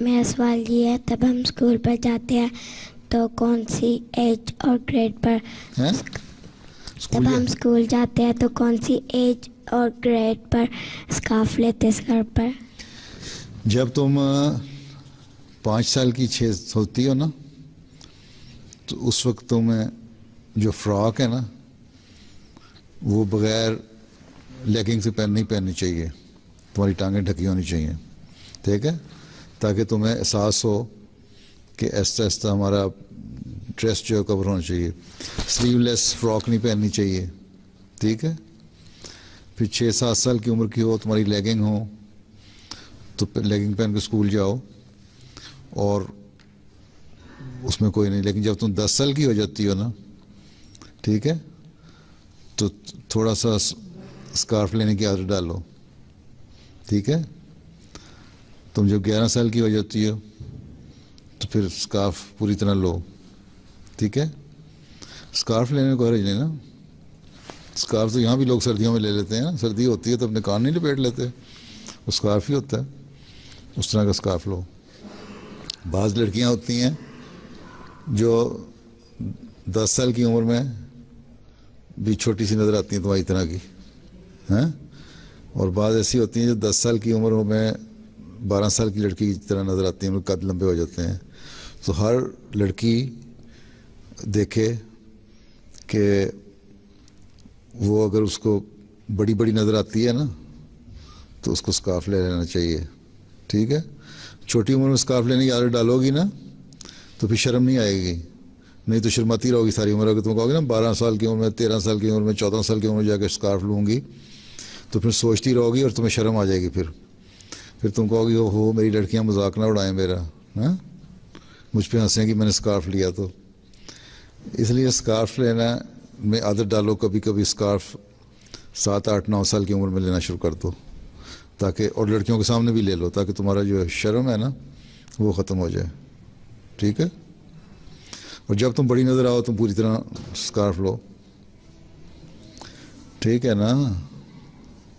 میرا سوال یہ ہے، تب ہم اسکول پر جاتے ہیں تو کون سی ایج اور گریڈ پر تب ہم اسکول جاتے ہیں تو کون سی ایج اور گریڈ پر اسکارف لیتے سر پر؟ جب تم 5 سال کی 6 ہوتی ہو نا، تو اس وقت تمہیں جو فراک ہے نا وہ بغیر لیگنگ سے نہیں پہننی چاہیے، تمہاری ٹانگیں ڈھکی ہونی چاہیے، ٹھیک ہے، تاکہ تمہیں احساس ہو کہ آہستہ آہستہ ہمارا ڈریس جو ہے کور ہونا چاہیے۔ سلیو لیس فراک نہیں پہننی چاہیے، ٹھیک ہے۔ پھر 6-7 سال کی عمر کی ہو، تمہاری لیگنگ ہو تو لیگنگ پہن کے اسکول جاؤ، اور اس میں کوئی نہیں۔ لیکن جب تم 10 سال کی ہو جاتی ہو نا، ٹھیک ہے، تو تھوڑا سا اسکارف لینے کی عادت ڈالو، ٹھیک ہے۔ تم جب 11 سال کی ہو جاتی ہو تو پھر اسکارف پوری طرح لو، ٹھیک ہے۔ اسکارف لینے کو حرج نہیں نا، اسکارف تو یہاں بھی لوگ سردیوں میں لے لیتے ہیں نا، سردی ہوتی ہے تو اپنے کان نہیں لپیٹ لیتے، اسکارف ہی ہوتا ہے، اس طرح کا اسکارف لو۔ بعض لڑکیاں ہوتی ہیں جو 10 سال کی عمر میں بھی چھوٹی سی نظر آتی ہیں تمہاری طرح کی، ہیں، اور بعض ایسی ہوتی ہیں جو 10 سال کی عمر میں 12 سال کی لڑکی کی طرح نظر آتی ہیں، ان کے قد لمبے ہو جاتے ہیں۔ تو ہر لڑکی دیکھے کہ وہ اگر اس کو بڑی بڑی نظر آتی ہے نا تو اس کو اسکارف لے لینا چاہیے، ٹھیک ہے۔ چھوٹی عمر میں اسکارف لینے کی عادت ڈالو گی نا تو پھر شرم نہیں آئے گی، نہیں تو شرماتی رہو گی ساری عمر۔ اگر تم کہو گے نا 12 سال کی عمر میں، 13 سال کی عمر میں، 14 سال کی عمر میں جا کے اسکارف لوں گی، تو پھر سوچتی رہو گی اور تمہیں شرم آ جائے گی۔ پھر تم کہو گی ہو میری لڑکیاں مذاق نہ اڑائیں میرا، ہاں، مجھ پہ ہنسیں کہ میں نے اسکارف لیا۔ تو اس لیے اسکارف لینا میں عادت ڈالو، کبھی کبھی اسکارف 7، 8، 9 سال کی عمر میں لینا شروع کر دو، تاکہ، اور لڑکیوں کے سامنے بھی لے لو، تاکہ تمہارا جو شرم ہے نا وہ ختم ہو جائے، ٹھیک ہے۔ اور جب تم بڑی نظر آؤ تم پوری طرح اسکارف لو، ٹھیک ہے نا،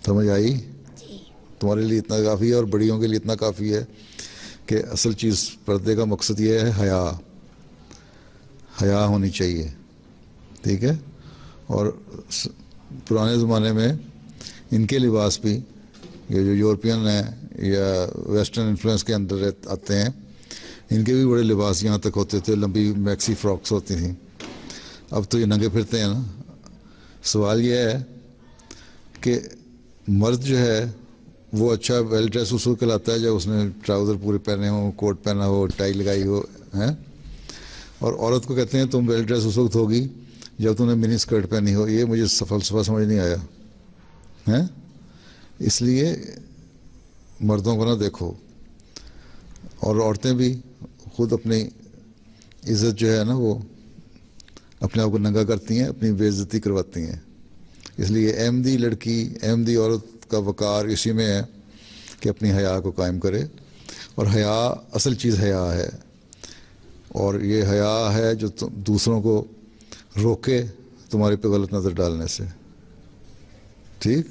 سمجھ آئی؟ تمہارے لیے اتنا کافی ہے، اور بڑیوں کے لیے اتنا کافی ہے کہ اصل چیز پردے کا مقصد یہ ہے حیا ہونی چاہیے، ٹھیک ہے۔ اور پرانے زمانے میں ان کے لباس بھی، یہ جو یورپین ہیں یا ویسٹرن انفلوئنس کے اندر آتے ہیں، ان کے بھی بڑے لباس یہاں تک ہوتے تھے، لمبی میکسی فراکس ہوتی تھیں۔ اب تو یہ ننگے پھرتے ہیں نا۔ سوال یہ ہے کہ مرد جو ہے وہ اچھا ویل ڈریس اس کو کہلاتا ہے جب اس نے ٹراؤزر پورے پہنے ہوں، کوٹ پہنا ہو، ٹائی لگائی ہو، ہیں، اور عورت کو کہتے ہیں تم ویل ڈریس اس وقت ہوگی جب تم نے منی اسکرٹ پہنی ہو۔ یہ مجھے فلسفہ سمجھ نہیں آیا، ہیں۔ اس لیے مردوں کو نہ دیکھو، اور عورتیں بھی خود اپنی عزت جو ہے نا وہ اپنے آپ کو ننگا کرتی ہیں، اپنی بے عزتی کرواتی ہیں۔ اس لیے احمدی لڑکی، احمدی عورت کا وقار اسی میں ہے کہ اپنی حیا کو قائم کرے، اور حیا، اصل چیز حیا ہے، اور یہ حیا ہے جو دوسروں کو روکے تمہارے پہ غلط نظر ڈالنے سے، ٹھیک۔